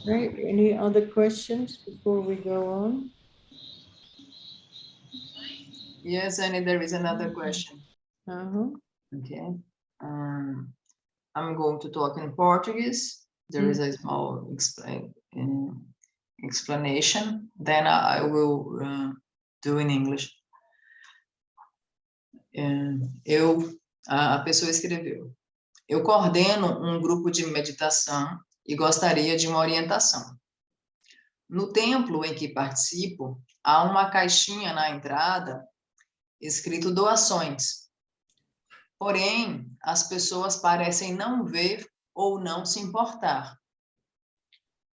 Right, any other questions before we go on? Yes, and there is another question. Uh-huh. Okay. I'm going to talk in Portuguese. There is a small explanation. Then I will do in English. A pessoa escreveu: Eu coordeno um grupo de meditação e gostaria de uma orientação. No templo em que participo, há uma caixinha na entrada escrito doações. Porém, as pessoas parecem não ver ou não se importar.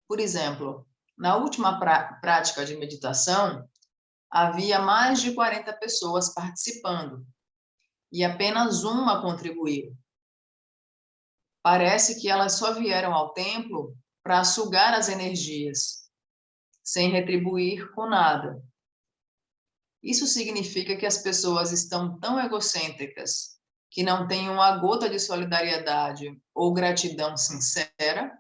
Por exemplo, na última prática de meditação, havia mais de 40 pessoas participando e apenas uma contribuiu. Parece que elas só vieram ao templo para sugar as energias, sem retribuir com nada. Isso significa que as pessoas estão tão egocêntricas que não têm uma gota de solidariedade ou gratidão sincera?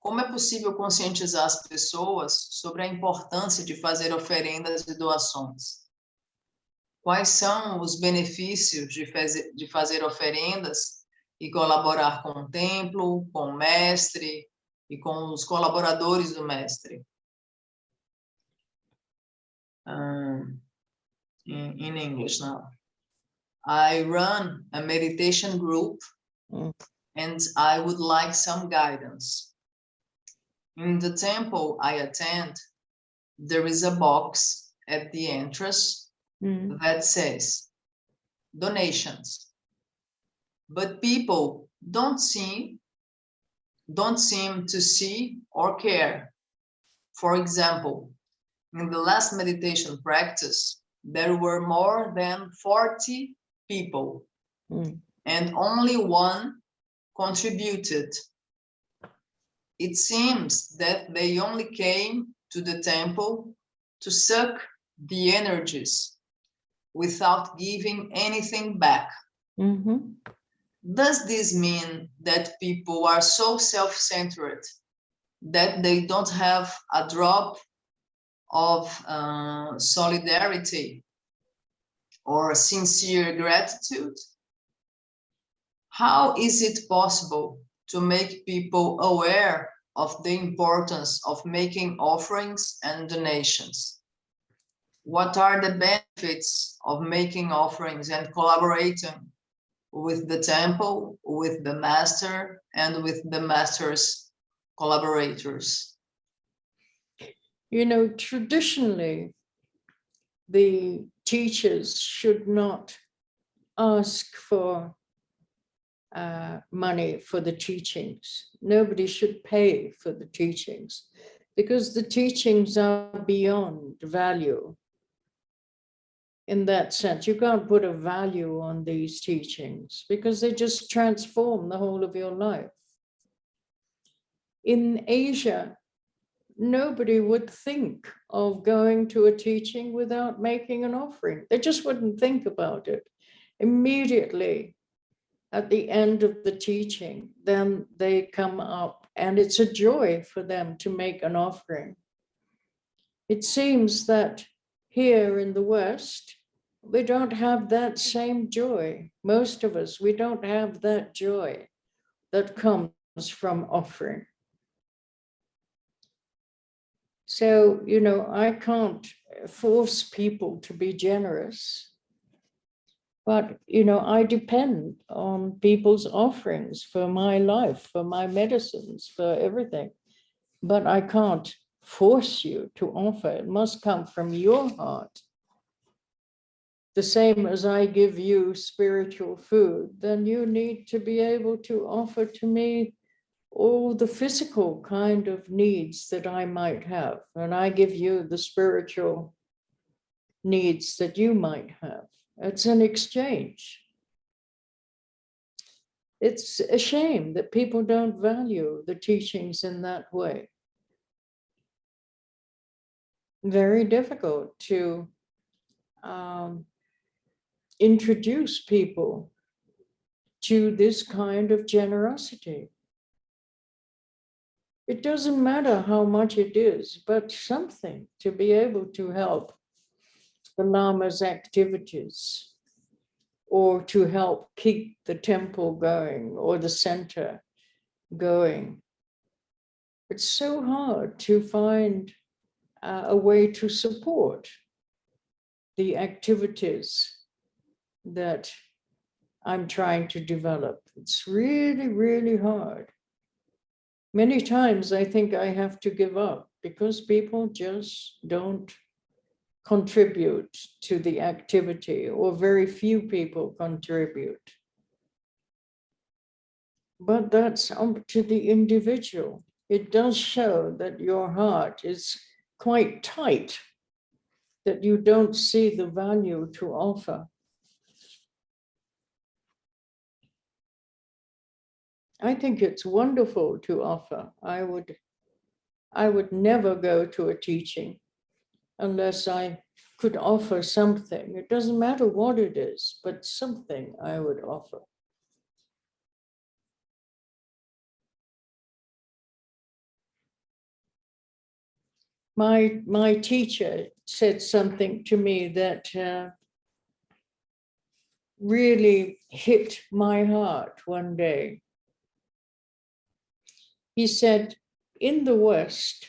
Como é possível conscientizar as pessoas sobre a importância de fazer oferendas e doações? Quais são os benefícios de fazer oferendas e colaborar com o templo, com o mestre e com os colaboradores do mestre? In English now. I run a meditation group and I would like some guidance. In the temple I attend, there is a box at the entrance that says donations. But people don't seem to see or care. For example, in the last meditation practice, there were more than 40 people and only one contributed. It seems that they only came to the temple to suck the energies without giving anything back. Does this mean that people are so self-centered that they don't have a drop of solidarity or sincere gratitude? How is it possible to make people aware of the importance of making offerings and donations? What are the benefits of making offerings and collaborating with the temple, with the master, and with the master's collaborators? You know, traditionally, the teachers should not ask for money for the teachings. Nobody should pay for the teachings because the teachings are beyond value. In that sense, you can't put a value on these teachings because they just transform the whole of your life. In Asia, nobody would think of going to a teaching without making an offering. They just wouldn't think about it. Immediately at the end of the teaching, then they come up and it's a joy for them to make an offering. It seems that here in the West, we don't have that same joy. Most of us, we don't have that joy that comes from offering. So, you know, I can't force people to be generous, but, you know, I depend on people's offerings for my life, for my medicines, for everything. But I can't force you to offer. It must come from your heart. The same as I give you spiritual food, then you need to be able to offer to me all the physical kind of needs that I might have, and I give you the spiritual needs that you might have. It's an exchange. It's a shame that people don't value the teachings in that way. Very difficult to introduce people to this kind of generosity. It doesn't matter how much it is, but something to be able to help the Lama's activities, or to help keep the temple going or the center going. It's so hard to find a way to support the activities that I'm trying to develop. It's really, really hard. Many times I think I have to give up because people just don't contribute to the activity, or very few people contribute. But that's up to the individual. It does show that your heart is quite tight, that you don't see the value to offer. I think it's wonderful to offer. I would never go to a teaching unless I could offer something. It doesn't matter what it is, but something I would offer. My teacher said something to me that really hit my heart one day. He said, in the West,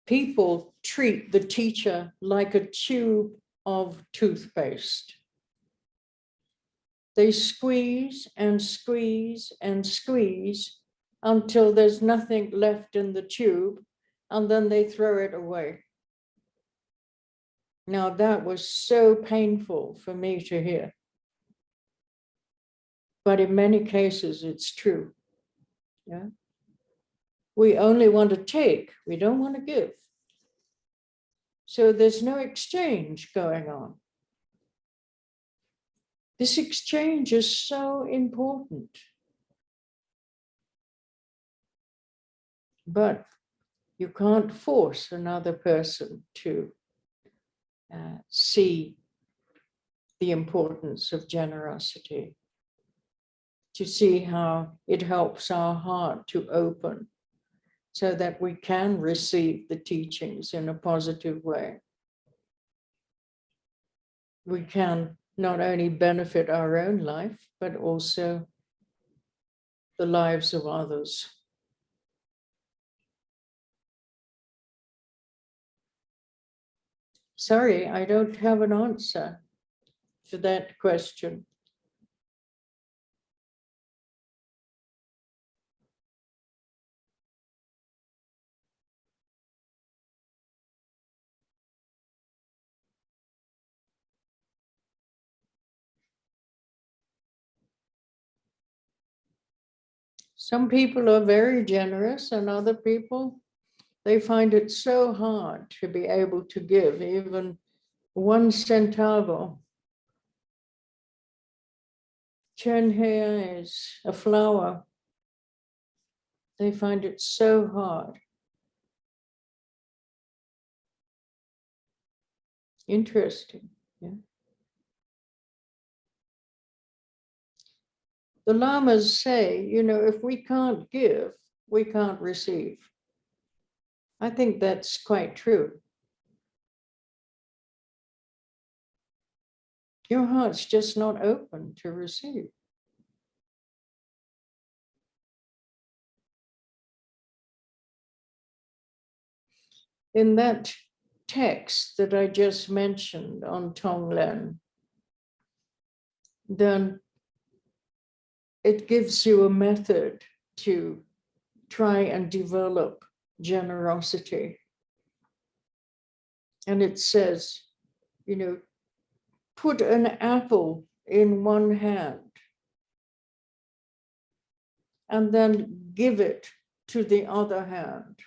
people treat the teacher like a tube of toothpaste. They squeeze and squeeze and squeeze until there's nothing left in the tube, and then they throw it away. Now, that was so painful for me to hear. But in many cases, it's true. Yeah. We only want to take, we don't want to give. So there's no exchange going on. This exchange is so important. But you can't force another person to see the importance of generosity, to see how it helps our heart to open so that we can receive the teachings in a positive way. We can not only benefit our own life, but also the lives of others. Sorry, I don't have an answer to that question. Some people are very generous, and other people, they find it so hard to be able to give even 1 centavo. 10 reais, a flower. They find it so hard. Interesting. Yeah. The lamas say, if we can't give, we can't receive. I think that's quite true. Your heart's just not open to receive. In that text that I just mentioned on Tonglen, then it gives you a method to try and develop generosity. And it says, put an apple in one hand and then give it to the other hand.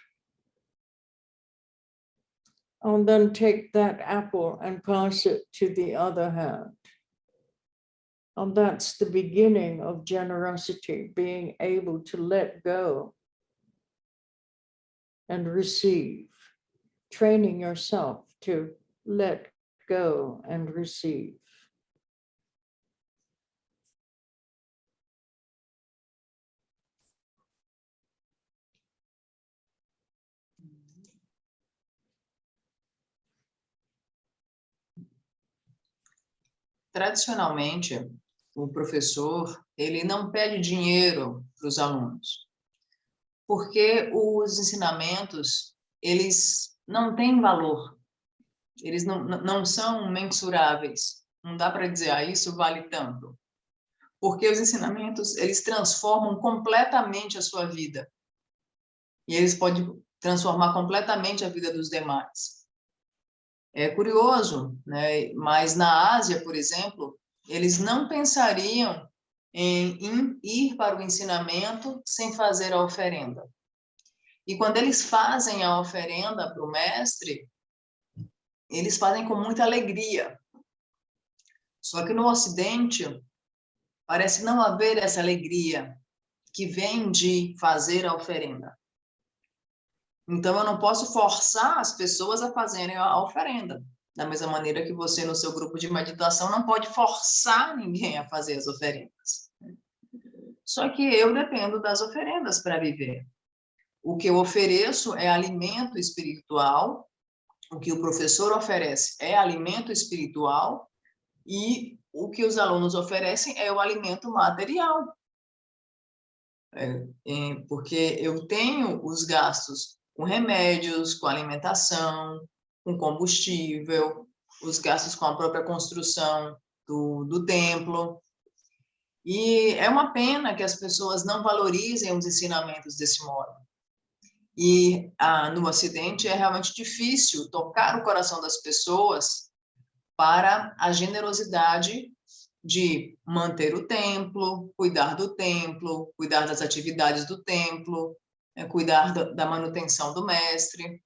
And then take that apple and pass it to the other hand. And that's the beginning of generosity, being able to let go and receive, training yourself to let go and receive. Tradicionalmente, o professor, ele não pede dinheiro para os alunos, porque os ensinamentos, eles não têm valor, eles não são mensuráveis. Não dá para dizer, isso vale tanto. Porque os ensinamentos, eles transformam completamente a sua vida. E eles podem transformar completamente a vida dos demais. É curioso, né? Mas na Ásia, por exemplo, eles não pensariam em ir para o ensinamento sem fazer a oferenda. E quando eles fazem a oferenda para o mestre, eles fazem com muita alegria. Só que no Ocidente, parece não haver essa alegria que vem de fazer a oferenda. Então, eu não posso forçar as pessoas a fazerem a oferenda. Da mesma maneira que você, no seu grupo de meditação, não pode forçar ninguém a fazer as oferendas. Só que eu dependo das oferendas para viver. O que eu ofereço é alimento espiritual, o que o professor oferece é alimento espiritual, e o que os alunos oferecem é o alimento material. Porque eu tenho os gastos com remédios, com alimentação, com combustível, os gastos com a própria construção do templo. E é uma pena que as pessoas não valorizem os ensinamentos desse modo. E no Ocidente é realmente difícil tocar o coração das pessoas para a generosidade de manter o templo, cuidar do templo, cuidar das atividades do templo, cuidar da manutenção do mestre.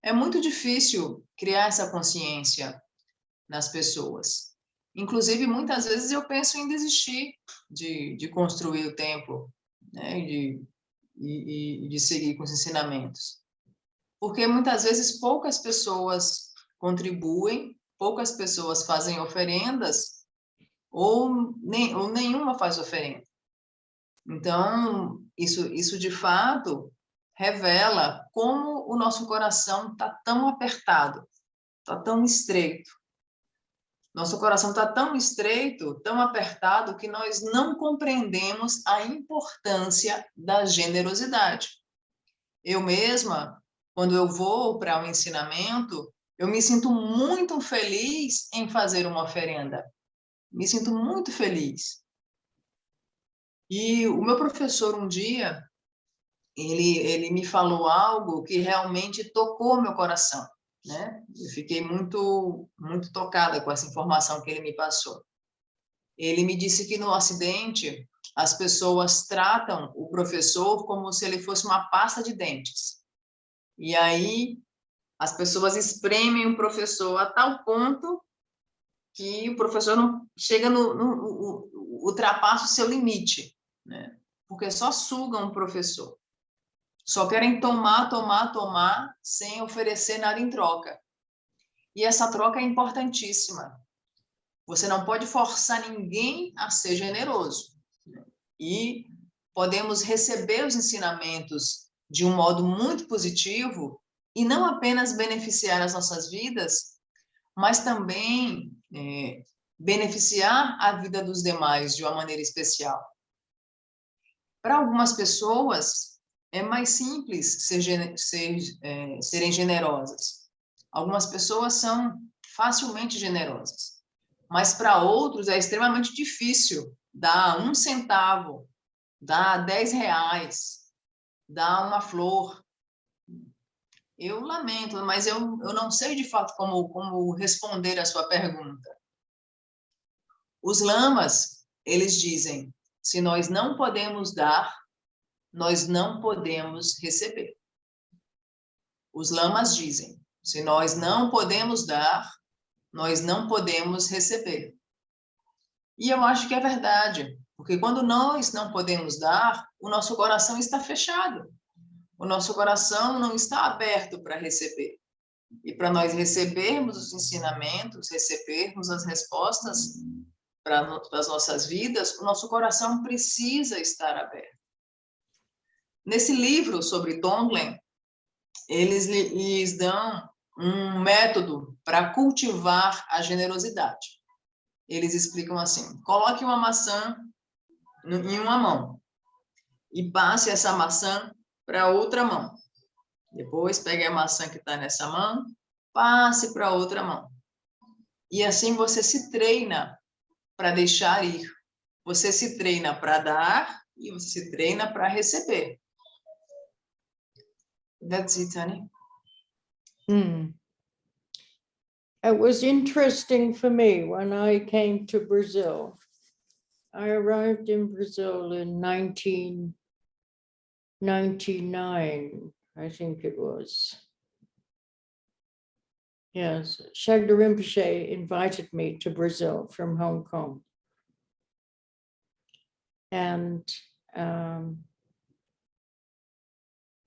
É muito difícil criar essa consciência nas pessoas. Inclusive, muitas vezes eu penso em desistir de construir o templo, né, de seguir com os ensinamentos. Porque muitas vezes poucas pessoas contribuem, poucas pessoas fazem oferendas, ou nenhuma faz oferenda. Então, isso de fato revela como o nosso coração está tão apertado, está tão estreito. Nosso coração está tão estreito, tão apertado, que nós não compreendemos a importância da generosidade. Eu mesma, quando eu vou para um ensinamento, eu me sinto muito feliz em fazer uma oferenda. Me sinto muito feliz. E o meu professor, um dia, ele me falou algo que realmente tocou meu coração, né? Eu fiquei muito tocada com essa informação que ele me passou. Ele me disse que no Ocidente as pessoas tratam o professor como se ele fosse uma pasta de dentes. E aí as pessoas espremem o professor a tal ponto que o professor não chega ultrapassa o seu limite, né? Porque só sugam o professor. Só querem tomar, sem oferecer nada em troca. E essa troca é importantíssima. Você não pode forçar ninguém a ser generoso. E podemos receber os ensinamentos de um modo muito positivo e não apenas beneficiar as nossas vidas, mas também beneficiar a vida dos demais de uma maneira especial. Para algumas pessoas, é mais simples serem generosas. Algumas pessoas são facilmente generosas. Mas para outros é extremamente difícil dar 1 centavo, dar 10 reais, dar uma flor. Eu lamento, mas eu não sei de fato como responder a sua pergunta. Os lamas, eles dizem, se nós não podemos dar, nós não podemos receber. Os lamas dizem, se nós não podemos dar, nós não podemos receber. E eu acho que é verdade, porque quando nós não podemos dar, o nosso coração está fechado. O nosso coração não está aberto para receber. E para nós recebermos os ensinamentos, recebermos as respostas para as nossas vidas, o nosso coração precisa estar aberto. Nesse livro sobre Tonglen, eles lhes dão um método para cultivar a generosidade. eles explicam assim: coloque uma maçã em uma mão e passe essa maçã para outra mão. Depois pegue a maçã que está nessa mão, passe para outra mão. E assim você se treina para deixar ir. Você se treina para dar e você se treina para receber. That's it, honey. It was interesting for me when I came to Brazil. I arrived in Brazil in 1999, I think it was. Yes, Shagda Rinpoche invited me to Brazil from Hong Kong. And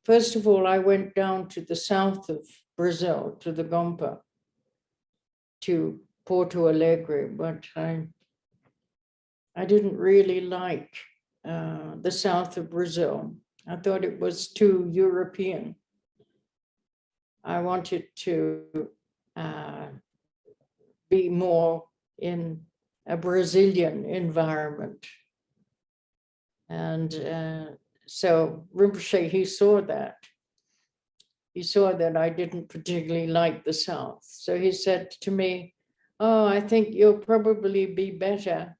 first of all, I went down to the south of Brazil, to the Gompa, to Porto Alegre, but I didn't really like the south of Brazil. I thought it was too European. I wanted to be more in a Brazilian environment. And so Rinpoche, he saw that. He saw that I didn't particularly like the South. So he said to me, oh, I think you'll probably be better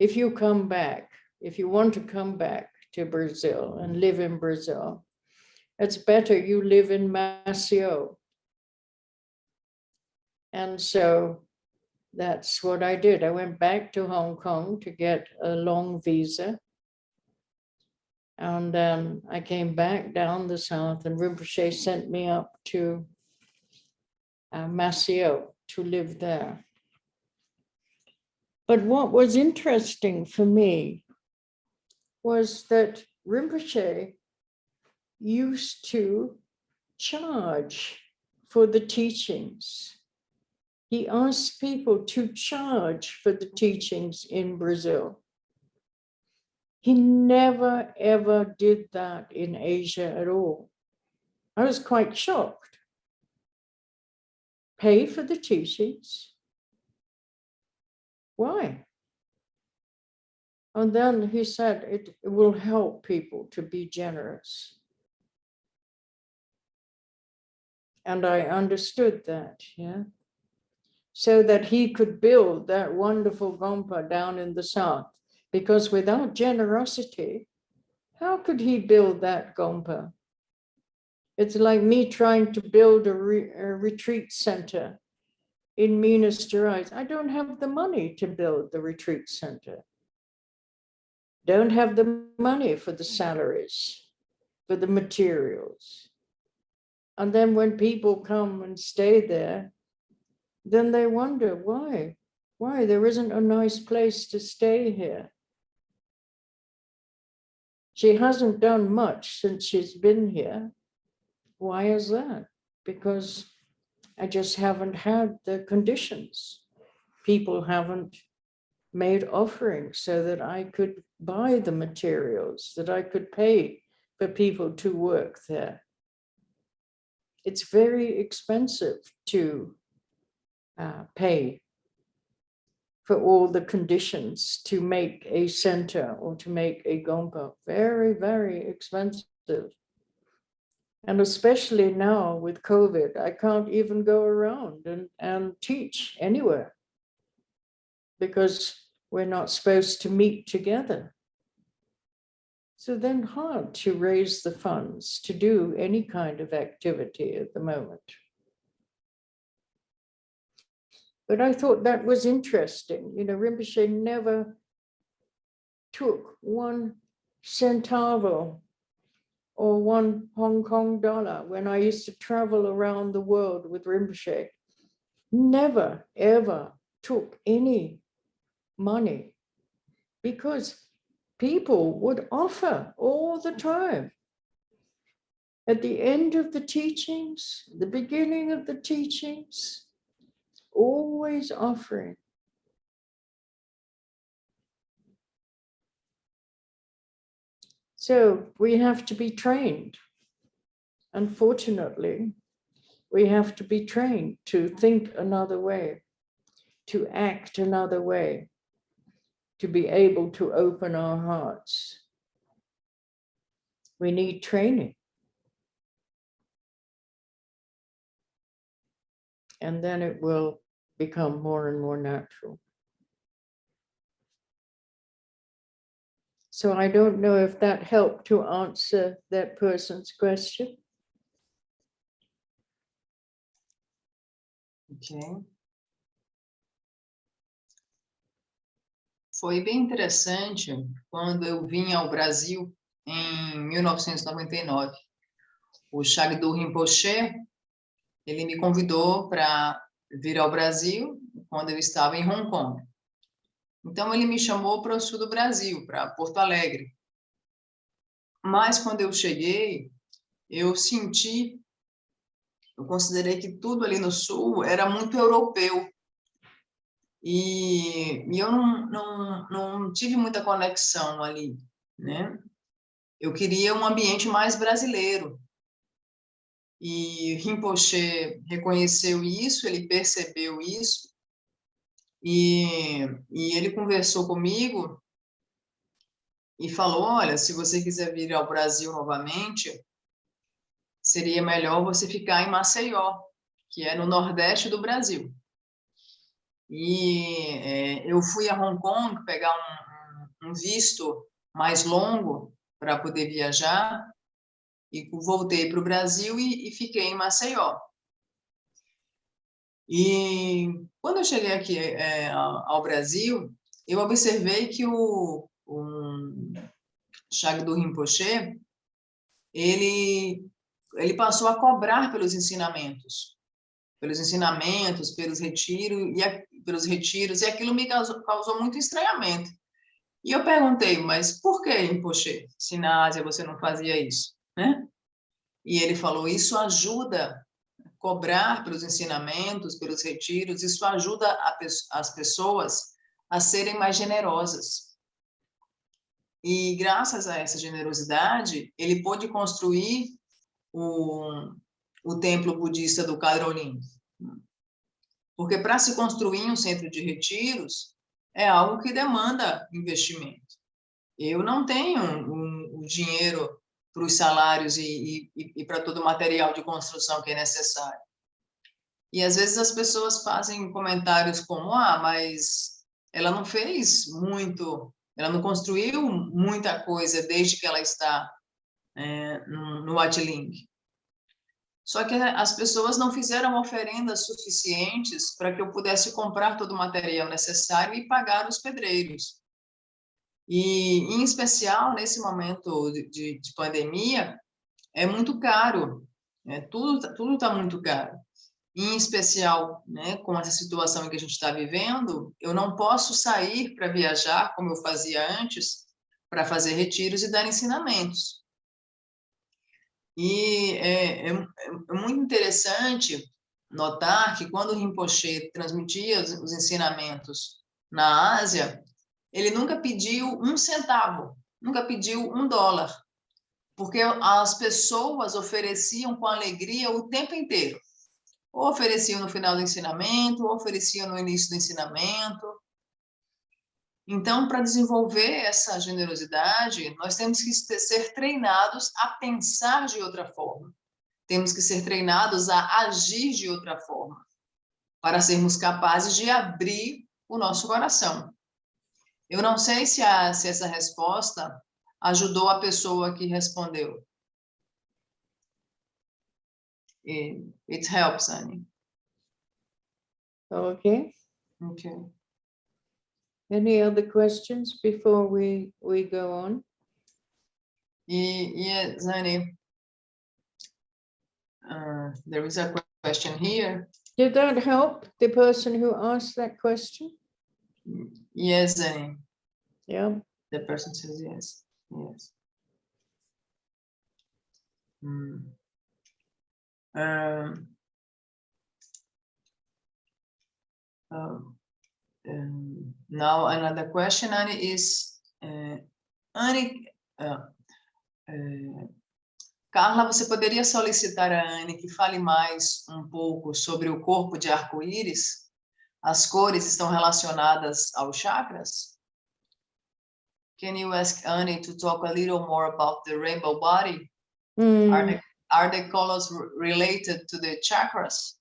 if you come back, if you want to come back to Brazil and live in Brazil. It's better you live in Maceió. And so that's what I did. I went back to Hong Kong to get a long visa. And then I came back down the south, and Rinpoche sent me up to Maceió to live there. But what was interesting for me was that Rinpoche used to charge for the teachings. He asked people to charge for the teachings in Brazil. He never, ever did that in Asia at all. I was quite shocked. Pay for the teachings? Why? And then he said it will help people to be generous. And I understood that, yeah. So that he could build that wonderful Gompa down in the south. Because without generosity, how could he build that Gompa? It's like me trying to build a retreat center in Minas Gerais. I don't have the money to build the retreat center. Don't have the money for the salaries, for the materials. And then when people come and stay there, then they wonder why there isn't a nice place to stay here. She hasn't done much since she's been here. Why is that? Because I just haven't had the conditions. People haven't made offerings so that I could buy the materials, that I could pay for people to work there. It's very expensive to pay for all the conditions to make a center or to make a Gompa. Very, very expensive. And especially now with COVID, I can't even go around and teach anywhere because we're not supposed to meet together. So then hard to raise the funds to do any kind of activity at the moment. But I thought that was interesting. You know, Rinpoche never took 1 centavo or 1 Hong Kong dollar when I used to travel around the world with Rinpoche. Never, ever took any money because people would offer all the time. At the end of the teachings, the beginning of the teachings, always offering. So we have to be trained. Unfortunately, we have to be trained to think another way, to act another way, to be able to open our hearts. We need training. And then it will become more and more natural. So I don't know if that helped to answer that person's question. Ok. Foi bem interessante quando eu vim ao Brasil em 1999. O Shagdu Rinpoche, ele me convidou para vir ao Brasil quando eu estava em Hong Kong. Então, ele me chamou para o sul do Brasil, para Porto Alegre. Mas, quando eu cheguei, eu considerei que tudo ali no sul era muito europeu. E eu não tive muita conexão ali, né? Eu queria um ambiente mais brasileiro. E Rinpoche reconheceu isso, ele percebeu isso, e ele conversou comigo e falou, olha, se você quiser vir ao Brasil novamente, seria melhor você ficar em Maceió, que é no nordeste do Brasil. E eu fui a Hong Kong pegar um visto mais longo para poder viajar, e voltei para o Brasil e fiquei em Maceió. E quando eu cheguei aqui ao Brasil, eu observei que o Shagdu Rinpoche, ele passou a cobrar pelos ensinamentos, pelos retiros, e aquilo me causou muito estranhamento. E eu perguntei, mas por que, Rinpoche, se na Ásia você não fazia isso, né? E ele falou, isso ajuda a cobrar pelos ensinamentos, pelos retiros, isso ajuda as pessoas a serem mais generosas. E graças a essa generosidade, ele pôde construir o templo budista do Kadrolim. Porque para se construir um centro de retiros, é algo que demanda investimento. Eu não tenho o dinheiro para os salários e para todo o material de construção que é necessário. E às vezes as pessoas fazem comentários como, mas ela não fez muito, ela não construiu muita coisa desde que ela está no Atlink. Só que as pessoas não fizeram oferendas suficientes para que eu pudesse comprar todo o material necessário e pagar os pedreiros. E, em especial, nesse momento de pandemia, é muito caro, né? Tudo está muito caro. Em especial, né, com essa situação em que a gente está vivendo, eu não posso sair para viajar, como eu fazia antes, para fazer retiros e dar ensinamentos. E é muito interessante notar que quando o Rinpoche transmitia os ensinamentos na Ásia, ele nunca pediu um centavo, nunca pediu $1, porque as pessoas ofereciam com alegria o tempo inteiro. Ou ofereciam no final do ensinamento, ou ofereciam no início do ensinamento. Então, para desenvolver essa generosidade, nós temos que ser treinados a pensar de outra forma. Temos que ser treinados a agir de outra forma, para sermos capazes de abrir o nosso coração. Eu não sei se essa resposta ajudou a pessoa que respondeu. It helps, Annie. Okay. Okay. Any other questions before we go on? Yes, Annie. There is a question here. Did that help the person who asked that question? Yes, Annie. Yeah. The person says yes. Yes. Now another question, Annie, is Annie, Carla, você poderia solicitar a Annie que fale mais um pouco sobre o corpo de arco-íris? as cores estão relacionadas aos chakras? Can you ask Annie to talk a little more about the rainbow body? Are the colors related to the chakras?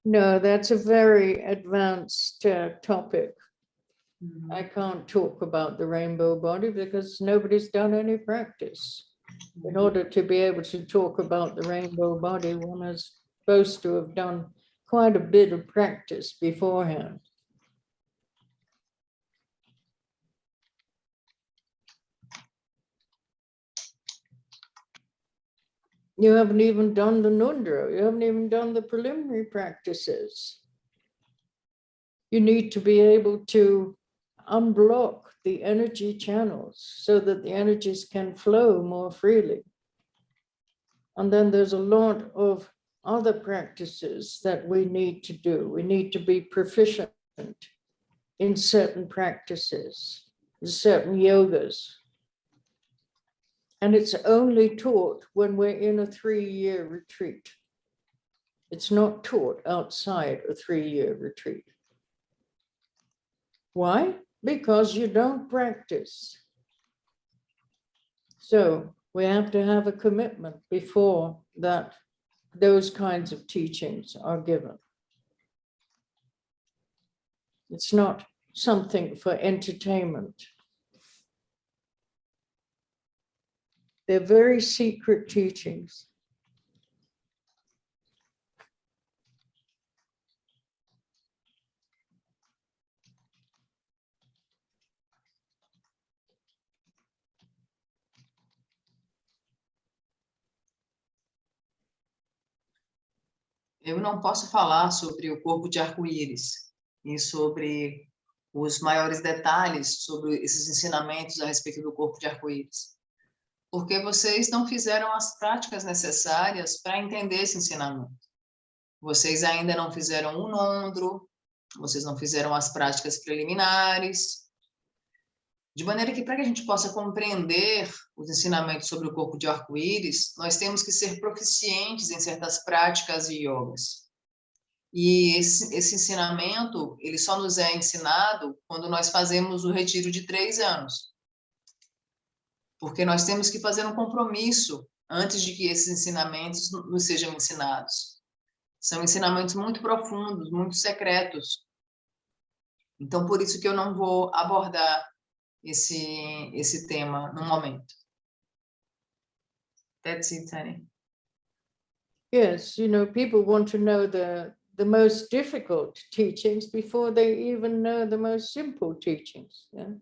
No, that's a very advanced topic. Mm-hmm. I can't talk about the rainbow body because nobody's done any practice. In order to be able to talk about the rainbow body, one is supposed to have done quite a bit of practice beforehand. You haven't even done the Nundra. You haven't even done the preliminary practices. You need to be able to unblock the energy channels so that the energies can flow more freely. And then there's a lot of other practices that we need to do. We need to be proficient in certain practices, certain yogas. And it's only taught when we're in a 3-year retreat. It's not taught outside a 3-year retreat. Why? Because you don't practice. So we have to have a commitment before that those kinds of teachings are given. It's not something for entertainment. They're very secret teachings. Eu não posso falar sobre o corpo de arco-íris e sobre os maiores detalhes sobre esses ensinamentos a respeito do corpo de arco-íris, porque vocês não fizeram as práticas necessárias para entender esse ensinamento. Vocês ainda não fizeram o nondro, vocês não fizeram as práticas preliminares, de maneira que para que a gente possa compreender os ensinamentos sobre o corpo de arco-íris, nós temos que ser proficientes em certas práticas e yogas. E esse ensinamento, ele só nos é ensinado quando nós fazemos o retiro de 3 anos. Porque nós temos que fazer um compromisso antes de que esses ensinamentos nos sejam ensinados. São ensinamentos muito profundos, muito secretos. Então, por isso que eu não vou abordar esse tema no momento. That's it, Tani. Yes, people want to know the most difficult teachings before they even know the most simple teachings. Yeah?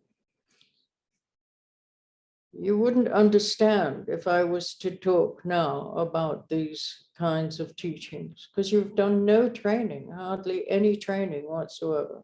You wouldn't understand if I was to talk now about these kinds of teachings because you've done no training, hardly any training whatsoever.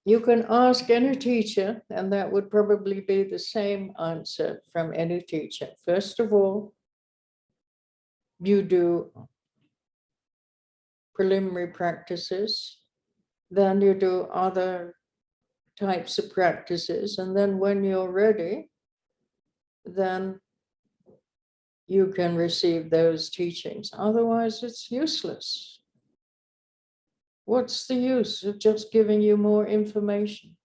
You can ask any teacher, and that would probably be the same answer from any teacher. First of all, you do preliminary practices, then you do other types of practices, and then when you're ready, then you can receive those teachings. Otherwise, it's useless. What's the use of just giving you more information?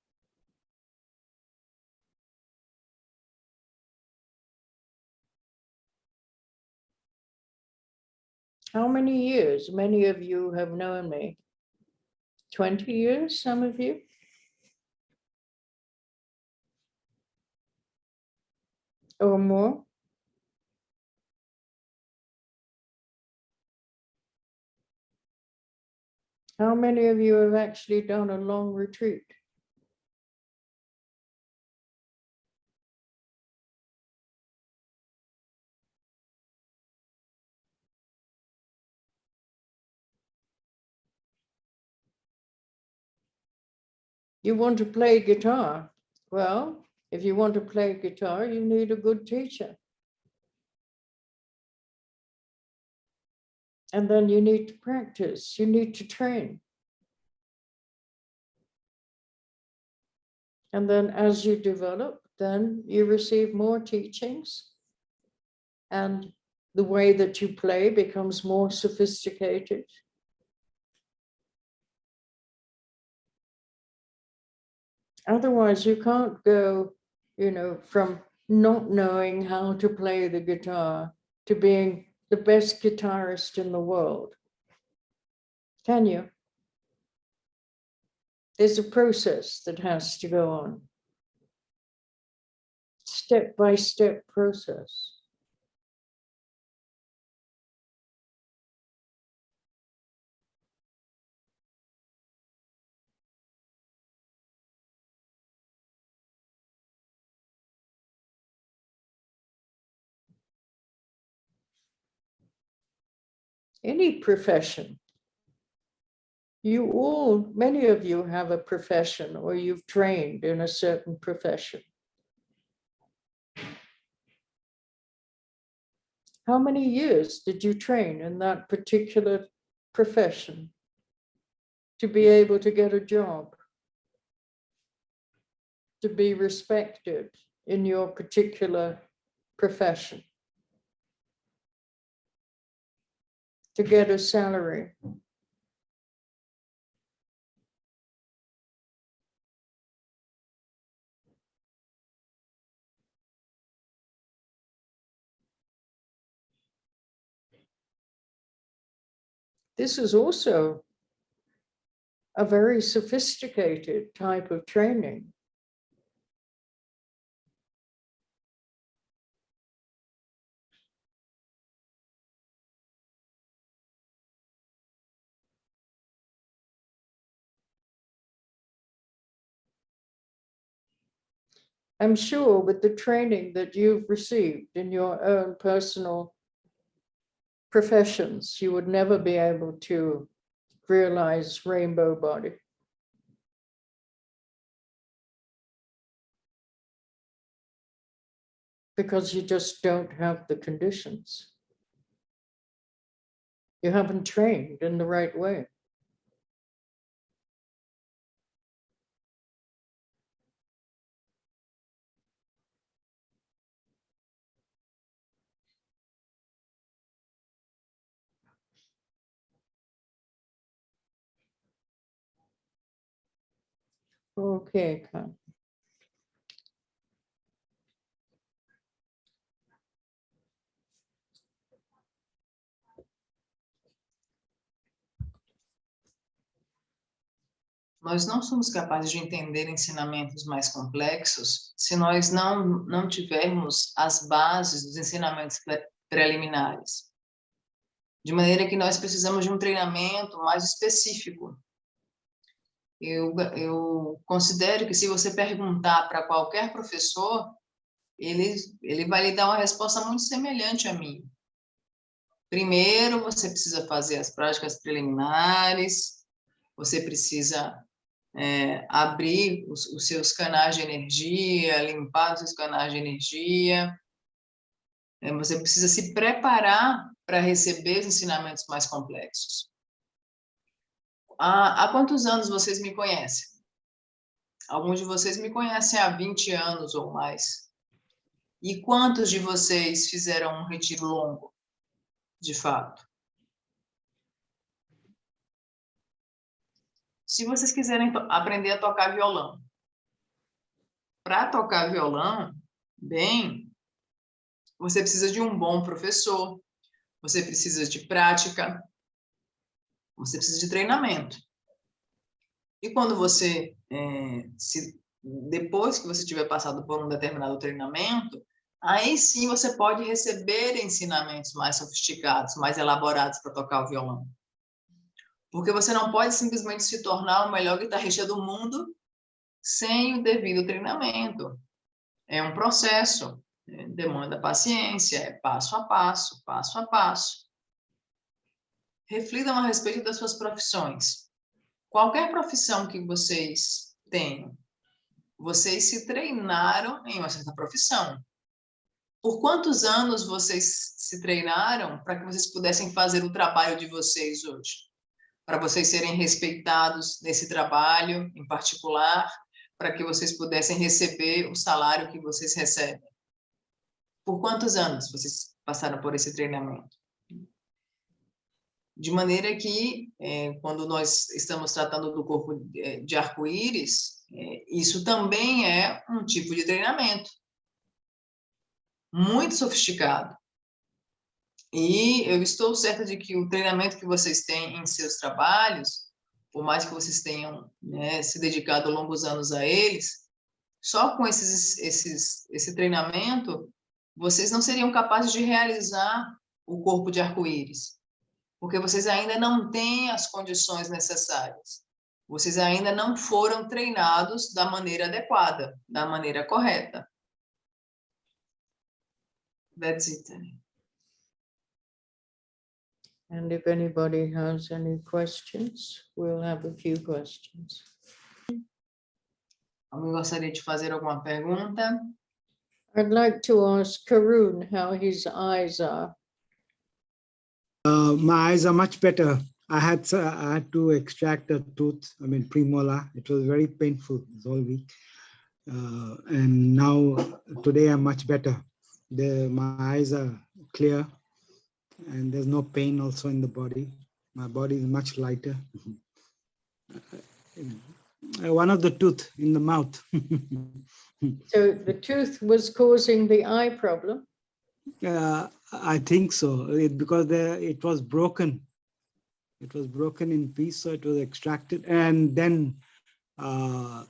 How many years? Many of you have known me. 20 years, some of you? Or more? How many of you have actually done a long retreat? You want to play guitar? Well, if you want to play guitar, you need a good teacher. And then you need to practice, you need to train. And then as you develop, then you receive more teachings, and the way that you play becomes more sophisticated. Otherwise, you can't go, from not knowing how to play the guitar to being the best guitarist in the world. Can you? There's a process that has to go on. Step-by-step process. Any profession. Many of you have a profession, or you've trained in a certain profession. How many years did you train in that particular profession to be able to get a job, to be respected in your particular profession, to get a salary? This is also a very sophisticated type of training. I'm sure with the training that you've received in your own personal professions, you would never be able to realize rainbow body. Because you just don't have the conditions. You haven't trained in the right way. Okay, Karen. Nós não somos capazes de entender ensinamentos mais complexos se nós não tivermos as bases dos ensinamentos preliminares. De maneira que nós precisamos de um treinamento mais específico. Eu considero que se você perguntar para qualquer professor, ele vai lhe dar uma resposta muito semelhante a mim. Primeiro, você precisa fazer as práticas preliminares, você precisa abrir os seus canais de energia, limpar os seus canais de energia. Você precisa se preparar para receber os ensinamentos mais complexos. Há quantos anos vocês me conhecem? Alguns de vocês me conhecem há 20 anos ou mais. E quantos de vocês fizeram um retiro longo, de fato? Se vocês quiserem aprender a tocar violão, para tocar violão bem, você precisa de um bom professor, você precisa de prática, você precisa de treinamento. E quando você, depois que você tiver passado por um determinado treinamento, aí sim você pode receber ensinamentos mais sofisticados, mais elaborados para tocar o violão. Porque você não pode simplesmente se tornar o melhor guitarrista do mundo sem o devido treinamento. É um processo, demanda paciência, é passo a passo, passo a passo. Reflitam a respeito das suas profissões. Qualquer profissão que vocês Tenho. Vocês se treinaram em uma certa profissão. Por quantos anos vocês se treinaram para que vocês pudessem fazer o trabalho de vocês hoje? Para vocês serem respeitados nesse trabalho em particular, para que vocês pudessem receber o salário que vocês recebem. Por quantos anos vocês passaram por esse treinamento? De maneira que, quando nós estamos tratando do corpo de arco-íris, isso também é um tipo de treinamento muito sofisticado. E eu estou certa de que o treinamento que vocês têm em seus trabalhos, por mais que vocês tenham, né, se dedicado longos anos a eles, só com esse treinamento, vocês não seriam capazes de realizar o corpo de arco-íris, porque vocês ainda não têm as condições necessárias. Vocês ainda não foram treinados da maneira adequada, da maneira correta. That's it. And if anybody has any questions, we'll have a few questions. Alguém gostaria de fazer alguma pergunta? I'd like to ask Karun how his eyes are. My eyes are much better. I had to extract a tooth, premolar. It was very painful all week. And now, today I'm much better. My eyes are clear and there's no pain also in the body. My body is much lighter. One of the tooth in the mouth. So the tooth was causing the eye problem? I think so, because it was broken. It was broken in piece, so it was extracted. And then I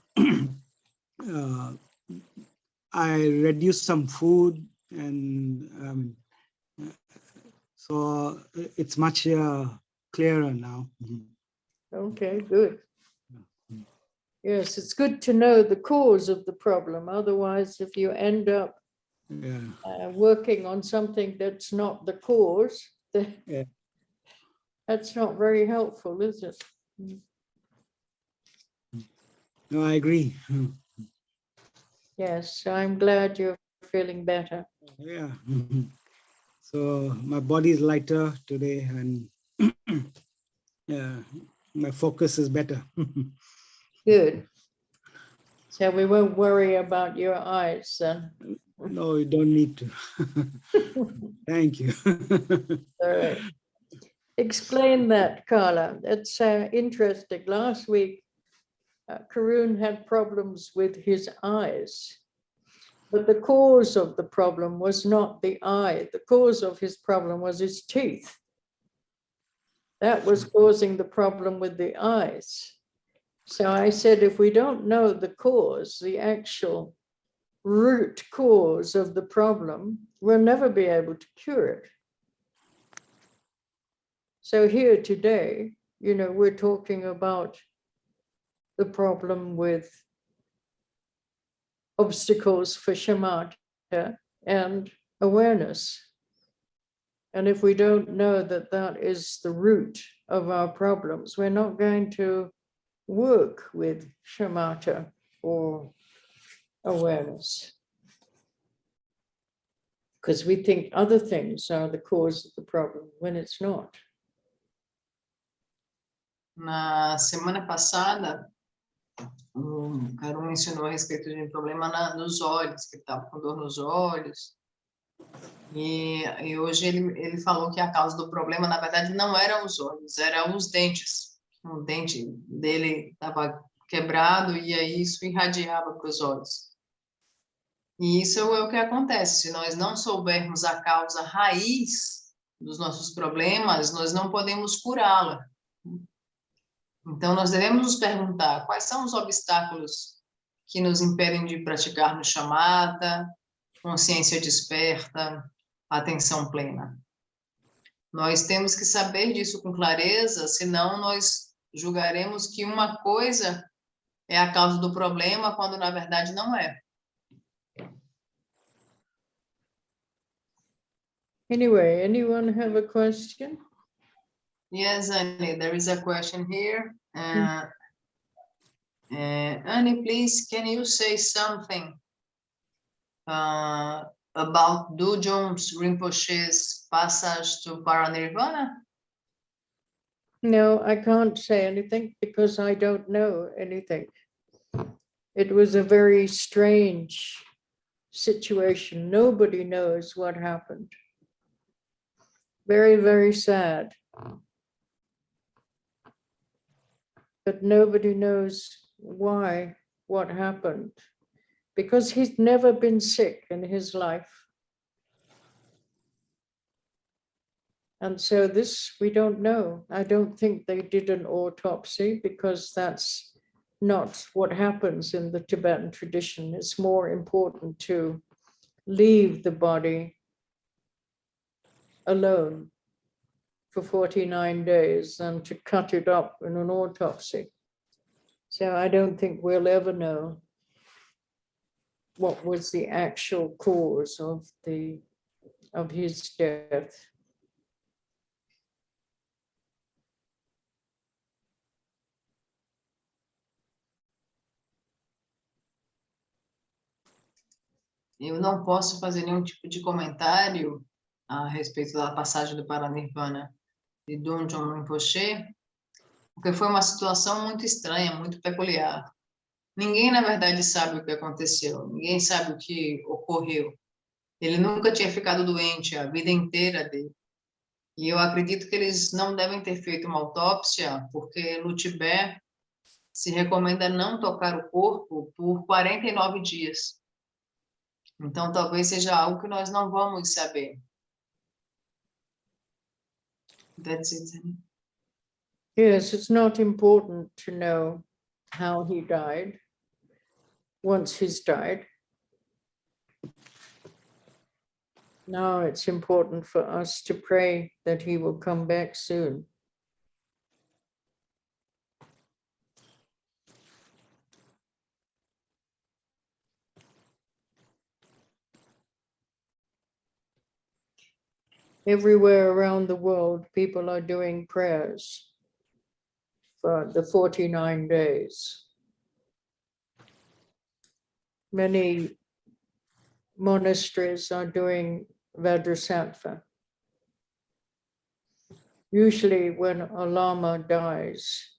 reduced some food, and so it's much clearer now. Okay, good. Yes, it's good to know the cause of the problem. Otherwise, if you end up working on something that's not the cause, that's not very helpful, is it? No, I agree. Yes, I'm glad you're feeling better. Yeah. So my body is lighter today, and my focus is better. Good. So we won't worry about your eyes then. No, you don't need to. Thank you. All right. Explain that, Carla. That's interesting. Last week, Karun had problems with his eyes, but the cause of the problem was not the eye. The cause of his problem was his teeth. That was causing the problem with the eyes. So I said, if we don't know the cause, the actual root cause of the problem, we'll never be able to cure it. So here today, we're talking about the problem with obstacles for shamatha and awareness. And if we don't know that that is the root of our problems, we're not going to work with shamatha or awareness, because we think other things are the cause of the problem when it's not. Na semana passada, o Caro mencionou a respeito de um problema nos olhos, que ele estava com dor nos olhos. E hoje ele falou que a causa do problema, na verdade, não eram os olhos, eram os dentes. O dente dele estava quebrado e aí isso irradiava para os olhos. E isso é o que acontece. Se nós não soubermos a causa raiz dos nossos problemas, nós não podemos curá-la. Então, nós devemos nos perguntar quais são os obstáculos que nos impedem de praticarmos shamatha, consciência desperta, atenção plena. Nós temos que saber disso com clareza, senão nós julgaremos que uma coisa é a causa do problema, quando na verdade não é. Anyway, anyone have a question? Yes, Annie, there is a question here. Annie, please, can you say something about Dujun Rinpoche's passage to Paranirvana? No, I can't say anything because I don't know anything. It was a very strange situation. Nobody knows what happened. Very, very sad. But nobody knows why, what happened, because he's never been sick in his life. And so this, we don't know. I don't think they did an autopsy because that's not what happens in the Tibetan tradition. It's more important to leave the body alone for 49 days than to cut it up in an autopsy. So I don't think we'll ever know what was the actual cause of his death. Eu não posso fazer nenhum tipo de comentário a respeito da passagem do Paranirvana de Dujun Rinpoche, porque foi uma situação muito estranha, muito peculiar. Ninguém, na verdade, sabe o que aconteceu, ninguém sabe o que ocorreu. Ele nunca tinha ficado doente a vida inteira dele. E eu acredito que eles não devem ter feito uma autópsia, porque no Tibete se recomenda não tocar o corpo por 49 dias. Então, talvez seja algo que nós não vamos saber. That's it. Yes, it's not important to know how he died once he's died. Now it's important for us to pray that he will come back soon. Everywhere around the world, people are doing prayers for the 49 days. Many monasteries are doing Vajrasattva. Usually when a lama dies,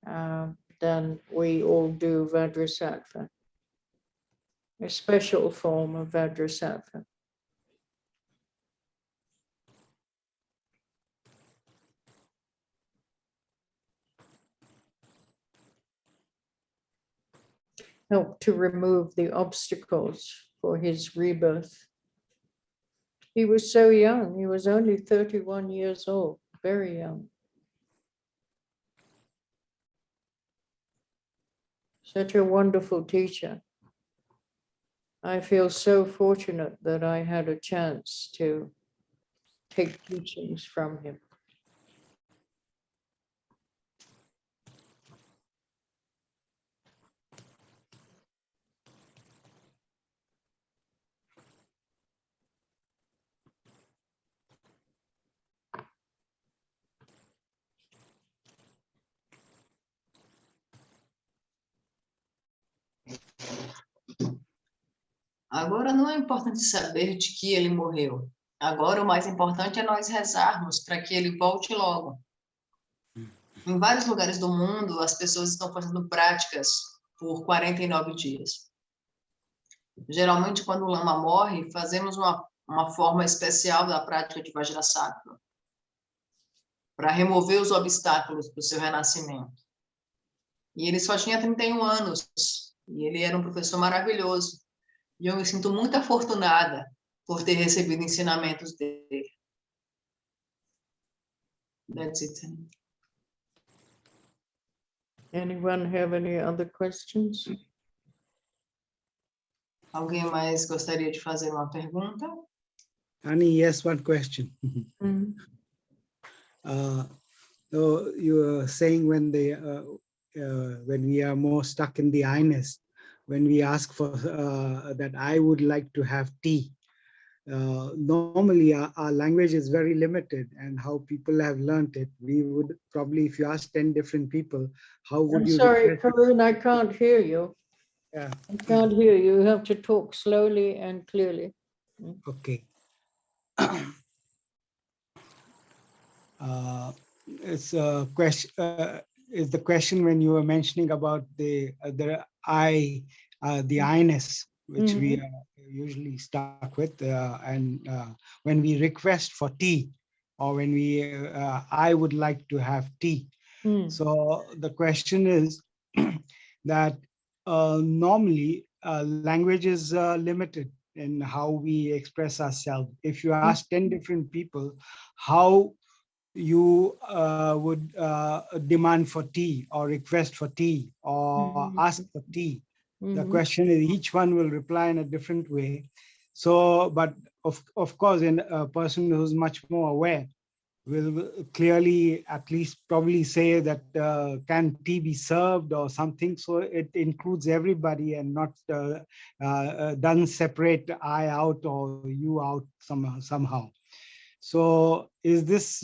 then we all do Vajrasattva, a special form of Vajrasattva. Help to remove the obstacles for his rebirth. He was so young, he was only 31 years old, very young. Such a wonderful teacher. I feel so fortunate that I had a chance to take teachings from him. Agora não é importante saber de que ele morreu. Agora o mais importante é nós rezarmos para que ele volte logo. Em vários lugares do mundo, as pessoas estão fazendo práticas por 49 dias. Geralmente, quando o lama morre, fazemos uma forma especial da prática de Vajrasattva para remover os obstáculos para o seu renascimento. E ele só tinha 31 anos, e ele era um professor maravilhoso. E eu me sinto muito afortunada por ter recebido ensinamentos dele. That's it. Anyone have any other questions? Alguém mais gostaria de fazer uma pergunta? Annie, yes, one question. So you were saying when we are more stuck in the I-ness, when we ask for that I would like to have tea, normally our language is very limited, and how people have learned it. We would probably, if you ask 10 different people, how would I'm you sorry, request? Karun, I can't hear you. Yeah. I can't hear you. You have to talk slowly and clearly. Okay. It's a question. Is the question when you were mentioning about the I-ness, which we Mhm. are usually stuck with, and when we request for tea, or when we I would like to have tea. Mm. So the question is that normally language is limited in how we express ourselves. If you ask 10 different people how you would demand for tea, or request for tea, or Mhm. ask for tea, the Mhm. question is each one will reply in a different way. So, but of course, in a person who's much more aware will clearly at least probably say that can tea be served or something. So it includes everybody, and not doesn't separate I out or you out somehow. So is this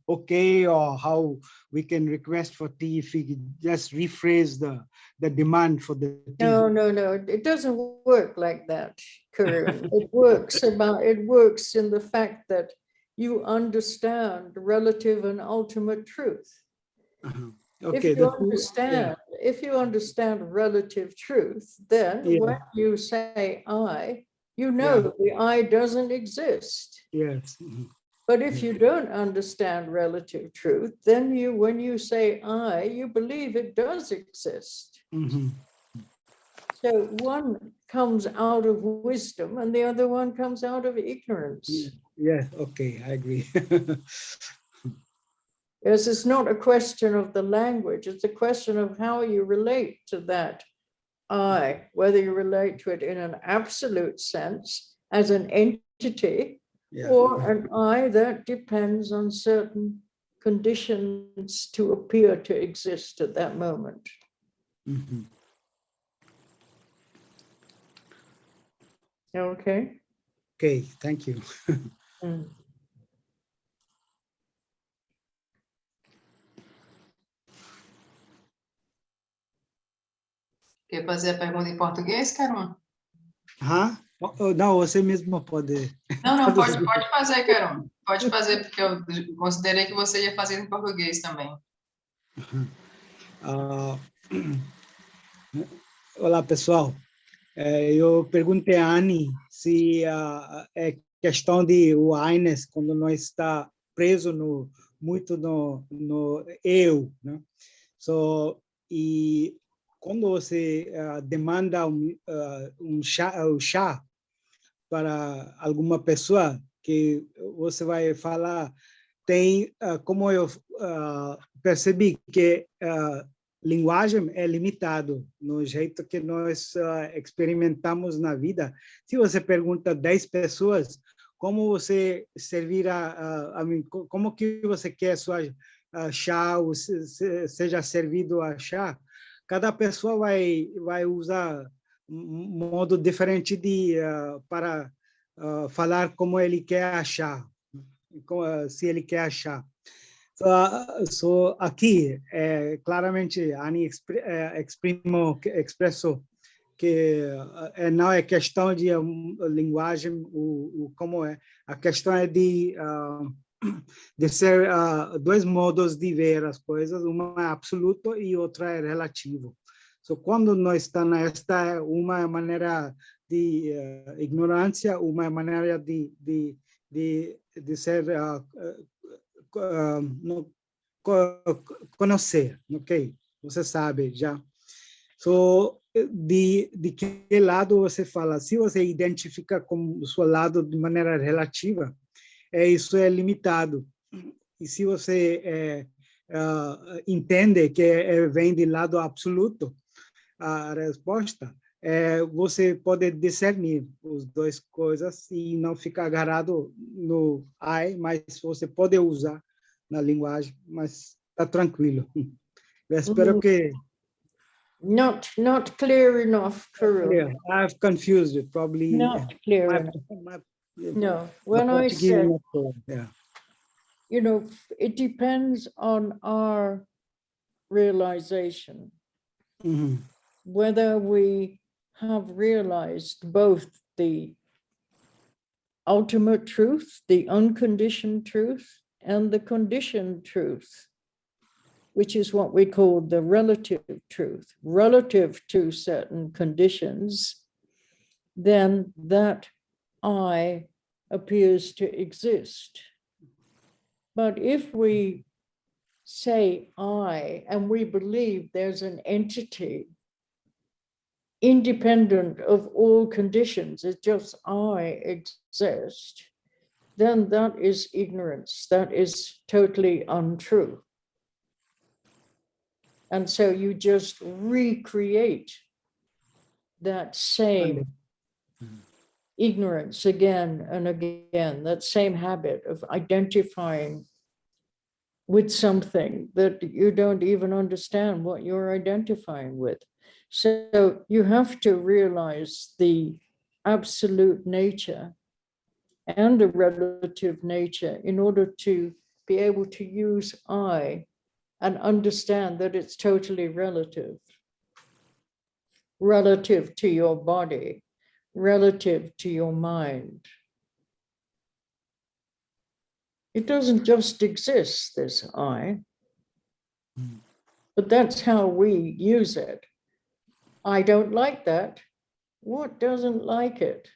okay, or how we can request for tea if we could just rephrase the demand for the tea? No, no, no. It doesn't work like that, Karun. It works in the fact that you understand relative and ultimate truth. Uh-huh. If Okay, you the two, yeah, understand relative truth, then yeah, when you say I, you know yeah, the I doesn't exist. yes, mhm, But if you don't understand relative truth, then when you say I, you believe it does exist. mhm. So one comes out of wisdom and the other one comes out of ignorance. Yeah, okay, I agree. Yes, it's not a question of the language, it's a question of how you relate to that I, whether you relate to it in an absolute sense as an entity, Yeah. or an I that depends on certain conditions to appear to exist at that moment. Mhm. Okay. Okay, thank you. Mm. Quer fazer a pergunta em português, Carol? Não, você mesmo pode Não, não, pode, traduzir. pode fazer, Carol. Pode fazer, porque eu considerei que você ia fazer em português também. Ah, olá, pessoal. Eu perguntei a Anne se é questão de o Aines, quando nós está preso muito no eu, né? So, e quando você demanda um chá para alguma pessoa, que você vai falar, tem, como eu percebi que linguagem é limitado no jeito que nós experimentamos na vida. Se você pergunta 10 pessoas, como você servirá, como que você quer sua chá, ou seja servido a chá, cada pessoa vai usar um modo diferente de para falar como ele quer achar, se ele quer achar. So aqui, claramente, a Ani expressou que não é questão de linguagem, como é. A questão é de ser dois modos de ver as coisas, uma é absoluto e outra é relativo. So, quando nós estamos nesta, uma maneira de ignorância, uma maneira de ser conhecer, ok? Você sabe já. So, de que lado você fala? Se você identifica como o seu lado de maneira relativa, isso é limitado. E se você entende que vem do lado absoluto, a resposta, você pode discernir as duas coisas e não ficar agarrado no I, mas você pode usar na linguagem, mas está tranquilo. Eu espero que... Not clear enough, Karun. Yeah, I've confused it, probably. Not clear enough. No, The when I Portuguese said, not so, yeah. you know, it depends on our realization, Mhm. whether we have realized both the ultimate truth, the unconditioned truth, and the conditioned truth, which is what we call the relative truth, relative to certain conditions, then that I appears to exist. But if we say I, and we believe there's an entity independent of all conditions, it's just I exist, then that is ignorance. That is totally untrue. And so you just recreate that same ignorance again and again, that same habit of identifying with something that you don't even understand what you're identifying with. So you have to realize the absolute nature and the relative nature in order to be able to use I and understand that it's totally relative. Relative to your body, relative to your mind. It doesn't just exist, this I, but that's how we use it. I don't like that. What doesn't like it?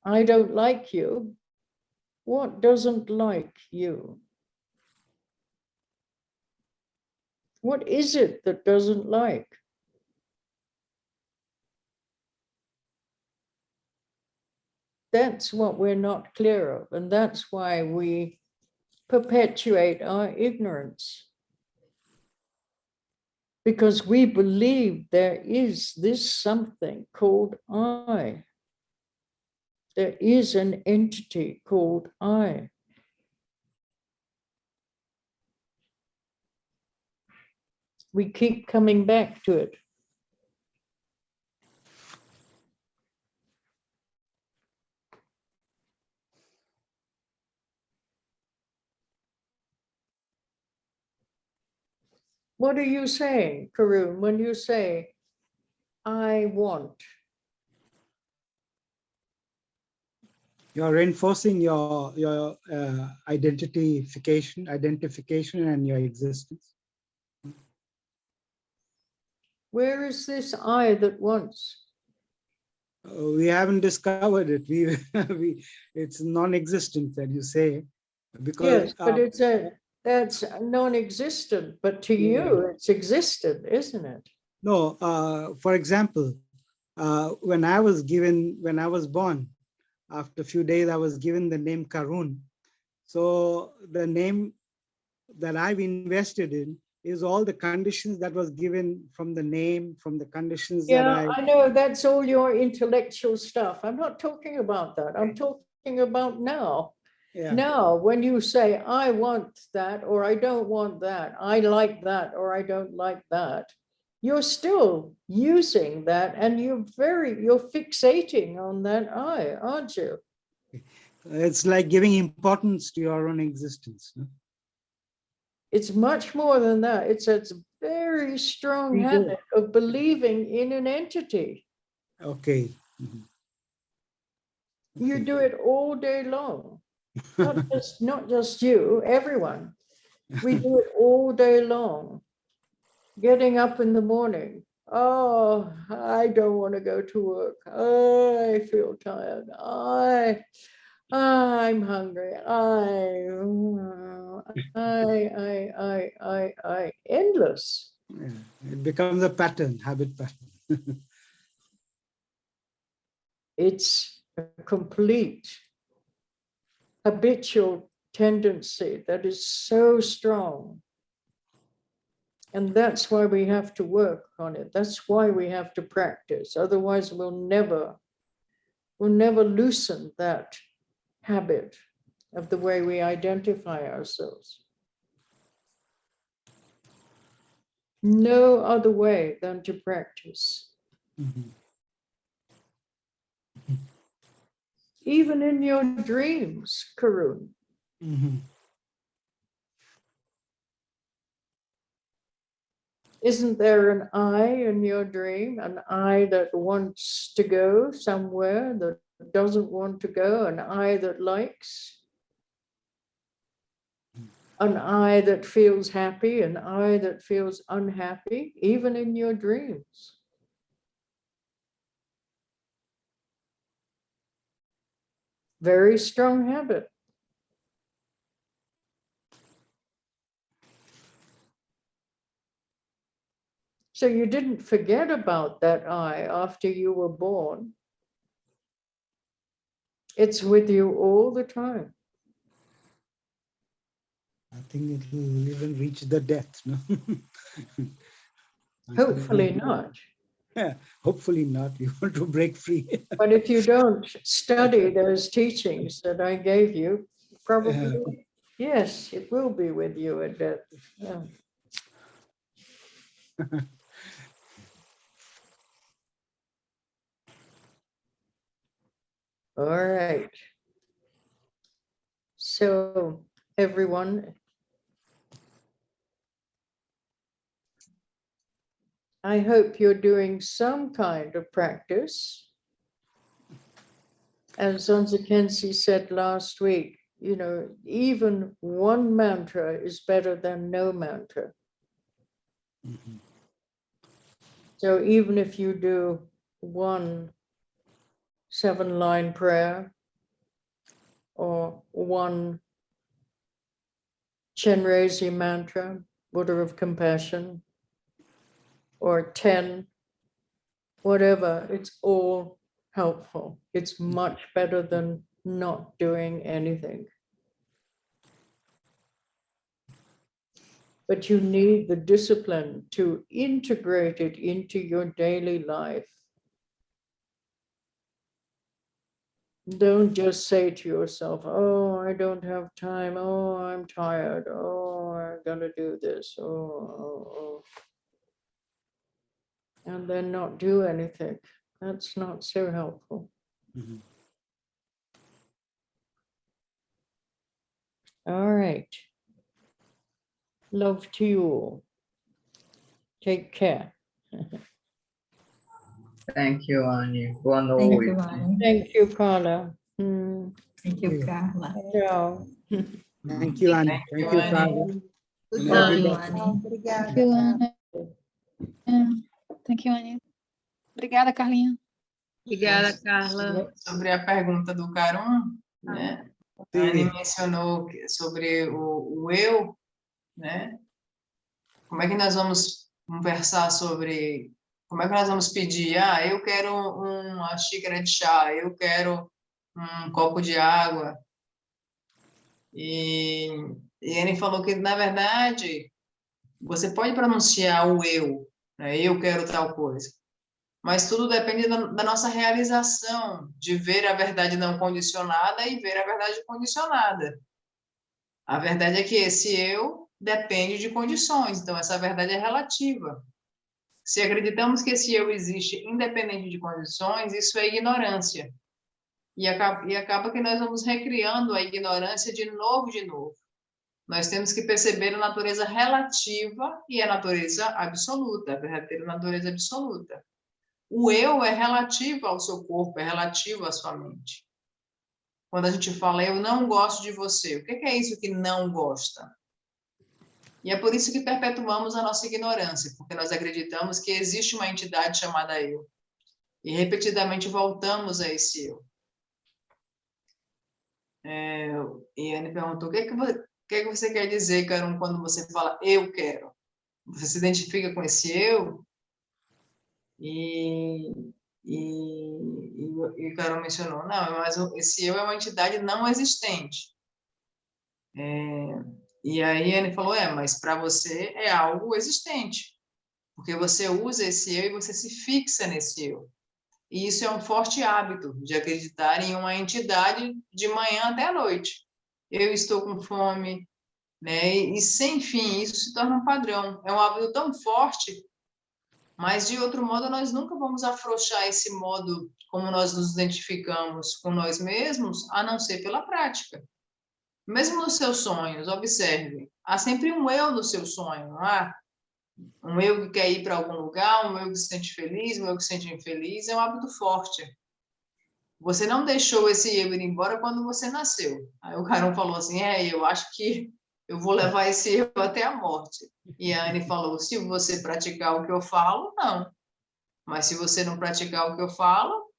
I don't like you. What doesn't like you? What is it that doesn't like? That's what we're not clear of, and that's why we perpetuate our ignorance. Because we believe there is this something called I. There is an entity called I. We keep coming back to it. What are you saying, Karun, when you say, I want? You're reinforcing your identification and your existence. Where is this I that wants? We haven't discovered it. It's non-existent that you say, because Yes, but that's non-existent, but to you, it's existent, isn't it? no. For example, when I was born, after a few days, I was given the name Karun. So the name that I've invested in is all the conditions that was given from the name, from the conditions that I know that's all your intellectual stuff. I'm not talking about that. I'm talking about now. Yeah. Now, when you say, I want that, or I don't want that, I like that, or I don't like that, you're still using that, and you're fixating on that I, aren't you? It's like giving importance to your own existence. No? It's much more than that. It's a very strong habit of believing in an entity. Okay. You do it all day long. Not just you, everyone. We do it all day long. Getting up in the morning. Oh, I don't want to go to work. I feel tired. I'm hungry. Endless. Yeah. It becomes a pattern, habit pattern. It's a complete habitual tendency that is so strong. And that's why we have to work on it. That's why we have to practice. Otherwise, we'll never loosen that habit of the way we identify ourselves. No other way than to practice. even in your dreams, Karun. Mhm. Isn't there an I in your dream, an I that wants to go somewhere, that doesn't want to go, an I that likes, an I that feels happy, an I that feels unhappy, even in your dreams? Very strong habit. So you didn't forget about that I after you were born. It's with you all the time. I think it will even reach the death. No? I think Hopefully we- not. Yeah, hopefully not. We want to break free. But if you don't study those teachings that I gave you, probably, yes, it will be with you at death. Yeah. All right. So everyone, I hope you're doing some kind of practice. As Zamba Chözom said last week, you know, even one mantra is better than no mantra. Mhm. So even if you do one 7-line prayer or one Chenrezig mantra, Buddha of Compassion, or 10, whatever, it's all helpful. It's much better than not doing anything. But you need the discipline to integrate it into your daily life. Don't just say to yourself, oh, I don't have time. Oh, I'm tired. Oh, I gotta do this. Oh. And then not do anything. That's not so helpful. Mhm. All right. Love to you all. Take care. Thank you, Annie. Boa Thank you, noite. Annie. Thank you, Carla. Hmm. Thank you, Carla. Ciao. Thank you, Annie. Thank you, Annie. Carla. Good And Thank you, everybody. Annie. Obrigada. Thank you, Ana. Yeah. Thank you, Annie. Obrigada, Carlinha. Obrigada, Carla. Sobre a pergunta do Carum, né? A Annie Sim. mencionou sobre o eu, né? Como é que nós vamos conversar sobre... Como é que nós vamos pedir? Ah, eu quero uma xícara de chá, eu quero um copo de água. E a Annie falou que, na verdade, você pode pronunciar o eu, né? Eu quero tal coisa. Mas tudo depende da nossa realização, de ver a verdade não condicionada e ver a verdade condicionada. A verdade é que esse eu depende de condições, então essa verdade é relativa. Se acreditamos que esse eu existe independente de condições, isso é ignorância. E acaba que nós vamos recriando a ignorância de novo. Nós temos que perceber a natureza relativa e a natureza absoluta, a verdadeira natureza absoluta. O eu é relativo ao seu corpo, é relativo à sua mente. Quando a gente fala, eu não gosto de você, o que é isso que não gosta? E é por isso que perpetuamos a nossa ignorância, porque nós acreditamos que existe uma entidade chamada eu. E repetidamente voltamos a esse eu. E a Anne perguntou, o que você quer dizer, Carum, quando você fala eu quero? Você se identifica com esse eu? E o Carol mencionou, não, mas esse eu é uma entidade não existente. E aí ele falou, mas para você é algo existente, porque você usa esse eu e você se fixa nesse eu. E isso é um forte hábito de acreditar em uma entidade de manhã até a noite. Eu estou com fome, né? E sem fim, isso se torna um padrão. É um hábito tão forte Mas, de outro modo, nós nunca vamos afrouxar esse modo como nós nos identificamos com nós mesmos, a não ser pela prática. Mesmo nos seus sonhos, observe, há sempre um eu no seu sonho, não há? Um eu que quer ir para algum lugar, um eu que se sente feliz, um eu que se sente infeliz, é um hábito forte. Você não deixou esse eu ir embora quando você nasceu. Aí o Carão falou assim, eu acho que eu vou levar esse eu até a morte. E a Anne falou, se você praticar o que eu falo, não. Mas se você não praticar o que eu falo,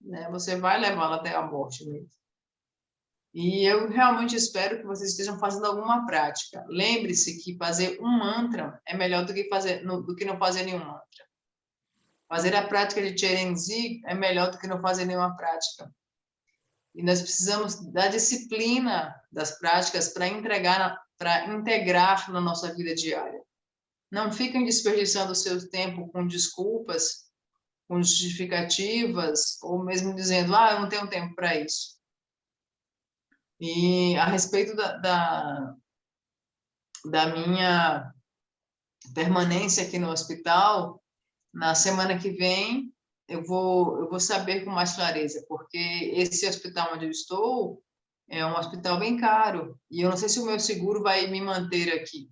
né, você vai levá-lo até a morte mesmo. E eu realmente espero que vocês estejam fazendo alguma prática. Lembre-se que fazer um mantra é melhor do que não fazer nenhum mantra. Fazer a prática de Cherenzi é melhor do que não fazer nenhuma prática. E nós precisamos da disciplina das práticas para integrar na nossa vida diária. Não fiquem desperdiçando o seu tempo com desculpas, com justificativas, ou mesmo dizendo, eu não tenho tempo para isso. E a respeito da minha permanência aqui no hospital, na semana que vem, eu vou saber com mais clareza, porque esse hospital onde eu estou é um hospital bem caro, e eu não sei se o meu seguro vai me manter aqui.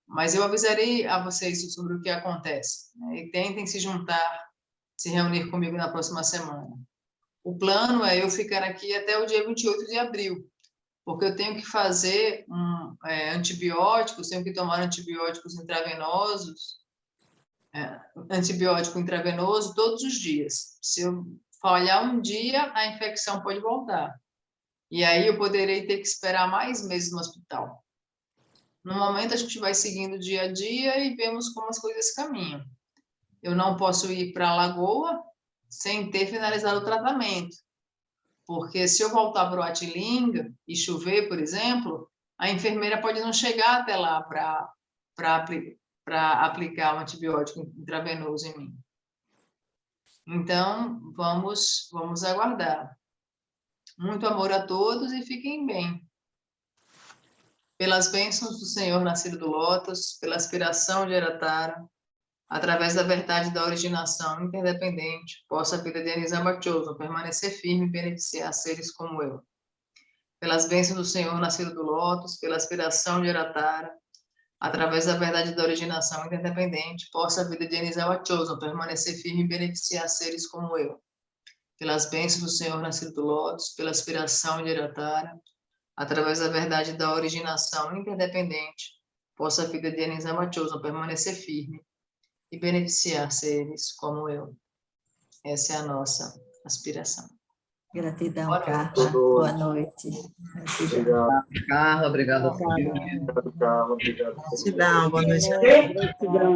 Mas eu avisarei a vocês sobre o que acontece, né? E tentem se juntar, se reunir comigo na próxima semana. O plano é eu ficar aqui até o dia 28 de abril, porque eu tenho que fazer antibióticos, tenho que tomar antibióticos intravenosos, antibiótico intravenoso todos os dias. Se eu falhar um dia, a infecção pode voltar. E aí eu poderei ter que esperar mais meses no hospital. No momento, a gente vai seguindo dia a dia e vemos como as coisas caminham. Eu não posso ir para a Lagoa sem ter finalizado o tratamento, porque se eu voltar para o Atilinga e chover, por exemplo, a enfermeira pode não chegar até lá para aplicar um antibiótico intravenoso em mim. Então, vamos aguardar. Muito amor a todos e fiquem bem. Pelas bênçãos do Senhor nascido do Lótus, pela aspiração de Aratara, através da verdade da originação interdependente, possa a vida de Zamba Chözom permanecer firme e beneficiar seres como eu. Pelas bênçãos do Senhor nascido do Lótus, pela aspiração de Aratara, através da verdade da originação interdependente, possa a vida de Zamba Chözom permanecer firme e beneficiar seres como eu. Pelas bênçãos do Senhor nascido do Lótus, pela aspiração de Aratara, através da verdade da originação interdependente, possa a vida de Zamba Chözom permanecer firme e beneficiar seres como eu. Essa é a nossa aspiração. Gratidão, Boa Carla. noite. Boa noite. Gratidão. Carla, obrigado. Obrigada. Carla, obrigado. Gratidão, boa noite. Gratidão.